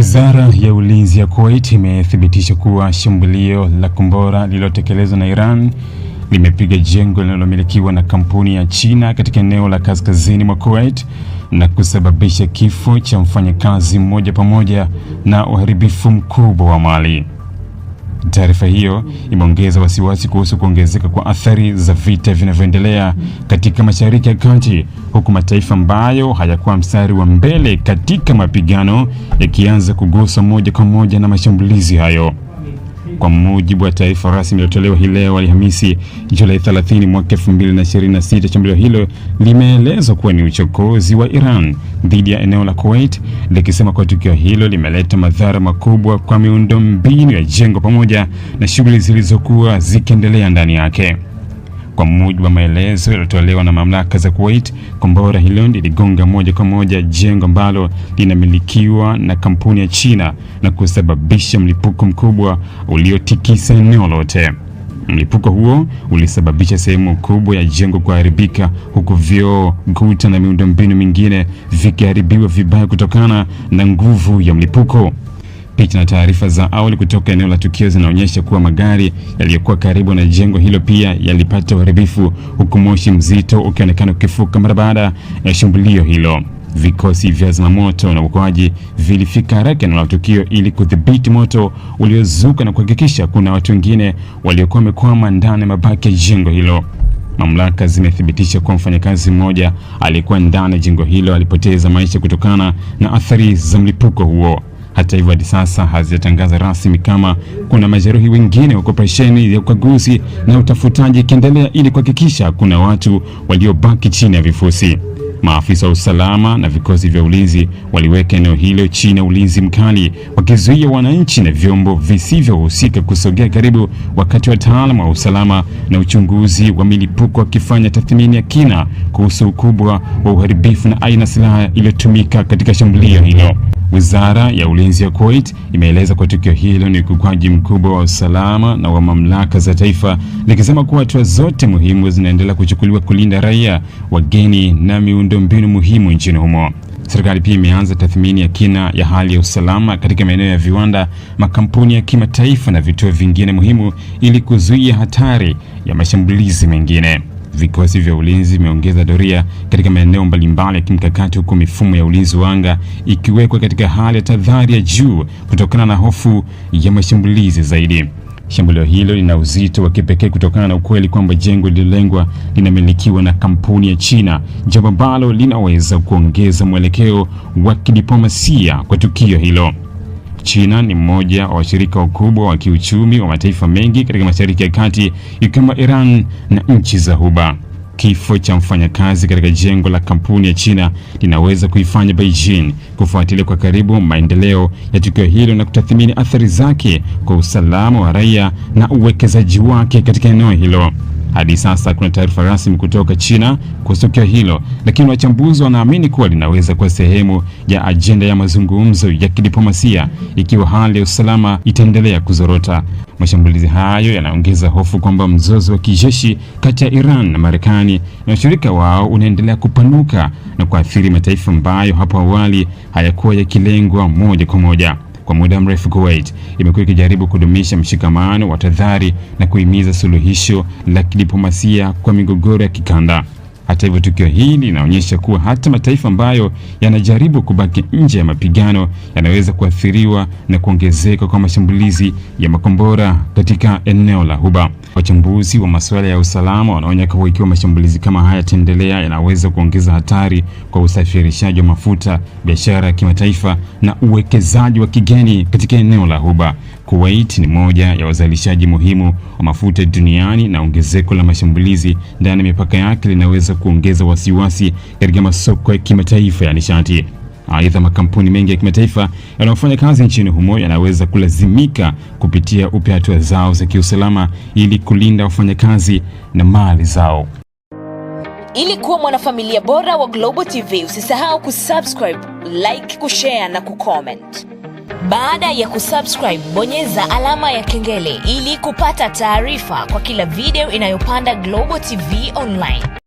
Wizara ya Ulinzi ya Kuwait imethibitisha kuwa shambulio la kombora lililotekelezwa na Iran limepiga jengo linalomilikiwa na kampuni ya China katika eneo la kaskazini mwa Kuwait na kusababisha kifo cha mfanyakazi mmoja pamoja na uharibifu mkubwa wa mali. Taarifa hiyo imeongeza wasiwasi kuhusu kuongezeka kwa athari za vita vinavyoendelea katika Mashariki ya Kati, huku mataifa ambayo hayakuwa mstari wa mbele katika mapigano yakianza kuguswa moja kwa moja na mashambulizi hayo. Kwa mujibu wa taarifa rasmi iliyotolewa hii leo Alhamisi, Julai 30 mwaka 2026, shambulio hilo limeelezwa kuwa ni uchokozi wa Iran dhidi ya eneo la Kuwait, likisema kwa tukio hilo limeleta madhara makubwa kwa miundombinu ya jengo pamoja na shughuli zilizokuwa zikiendelea ndani yake. Kwa mujibu wa maelezo yaliyotolewa na mamlaka za Kuwait, kombora hilo liligonga moja kwa moja jengo ambalo linamilikiwa na kampuni ya China na kusababisha mlipuko mkubwa uliotikisa eneo lote. Mlipuko huo ulisababisha sehemu kubwa ya jengo kuharibika, huku vioo, kuta na miundombinu mingine vikiharibiwa vibaya kutokana na nguvu ya mlipuko. Picha na taarifa za awali kutoka eneo la tukio zinaonyesha kuwa magari yaliyokuwa karibu na jengo hilo pia yalipata uharibifu, huku moshi mzito ukionekana ukifuka mara baada ya shambulio hilo. Vikosi vya zimamoto na uokoaji vilifika haraka eneo la tukio ili kudhibiti moto uliozuka na kuhakikisha kuna watu wengine waliokuwa wamekwama ndani ya mabaki ya jengo hilo. Mamlaka zimethibitisha kuwa mfanyakazi mmoja aliyekuwa ndani ya jengo hilo alipoteza maisha kutokana na athari za mlipuko huo. Hata hivyo, hadi sasa hazijatangaza rasmi kama kuna majeruhi wengine, huko operesheni ya ukaguzi na utafutaji ikiendelea ili kuhakikisha kuna watu waliobaki chini ya vifusi. Maafisa wa usalama na vikosi vya ulinzi waliweka eneo hilo chini ya ulinzi mkali, wakizuia wananchi na vyombo visivyohusika kusogea karibu, wakati wataalamu wa usalama na uchunguzi wa milipuko wakifanya tathmini ya kina kuhusu ukubwa wa uharibifu na aina silaha iliyotumika katika shambulio hilo. Wizara ya Ulinzi ya Kuwait imeeleza kwa tukio hilo ni ukiukwaji mkubwa wa usalama na wa mamlaka za taifa, likisema kuwa hatua zote muhimu zinaendelea kuchukuliwa kulinda raia, wageni na miundombinu muhimu nchini humo. Serikali pia imeanza tathmini ya kina ya hali ya usalama katika maeneo ya viwanda, makampuni ya kimataifa na vituo vingine muhimu ili kuzuia hatari ya mashambulizi mengine. Vikosi vya ulinzi vimeongeza doria katika maeneo mbalimbali ya kimkakati, huku mifumo ya ulinzi wa anga ikiwekwa katika hali ya tahadhari ya juu kutokana na hofu ya mashambulizi zaidi. Shambulio hilo lina uzito wa kipekee kutokana na ukweli kwamba jengo lililengwa linamilikiwa na kampuni ya China, jambo ambalo linaweza kuongeza mwelekeo wa kidiplomasia kwa tukio hilo. China ni mmoja wa washirika wakubwa wa kiuchumi wa mataifa mengi katika Mashariki ya Kati, ikiwemo Iran na nchi za Ghuba. Kifo cha mfanyakazi katika jengo la kampuni ya China linaweza kuifanya Beijing kufuatilia kwa karibu maendeleo ya tukio hilo na kutathmini athari zake kwa usalama wa raia na uwekezaji wake katika eneo hilo. Hadi sasa kuna taarifa rasmi kutoka China kuhusu tukio hilo, lakini wachambuzi wanaamini kuwa linaweza kuwa sehemu ya ajenda ya mazungumzo ya kidiplomasia ikiwa hali ya usalama itaendelea kuzorota. Mashambulizi hayo yanaongeza hofu kwamba mzozo wa kijeshi kati ya Iran na Marekani na washirika wao unaendelea kupanuka na kuathiri mataifa ambayo hapo awali hayakuwa yakilengwa moja kwa moja. Kwa muda mrefu Kuwait imekuwa ikijaribu kudumisha mshikamano wa tahadhari na kuhimiza suluhisho la kidiplomasia kwa migogoro ya kikanda. Hata hivyo, tukio hili linaonyesha kuwa hata mataifa ambayo yanajaribu kubaki nje ya mapigano yanaweza kuathiriwa na kuongezeka kwa mashambulizi ya makombora katika eneo la Ghuba. Wachambuzi wa masuala ya usalama wanaonya kuwa ikiwa mashambulizi kama haya yataendelea, yanaweza kuongeza hatari kwa usafirishaji wa mafuta, biashara ya kimataifa na uwekezaji wa kigeni katika eneo la Ghuba. Kuwait ni moja ya wazalishaji muhimu wa mafuta duniani na ongezeko la mashambulizi ndani ya mipaka yake linaweza kuongeza wasiwasi katika masoko ya kimataifa ya nishati. Aidha, makampuni mengi ya kimataifa yanayofanya kazi nchini humo yanaweza kulazimika kupitia upya hatua zao za kiusalama ili kulinda wafanyakazi na mali zao. Ili kuwa mwanafamilia bora wa Global TV, usisahau kusubscribe, like, kushare na kucomment. Baada ya kusubscribe, bonyeza alama ya kengele ili kupata taarifa kwa kila video inayopanda Global TV Online.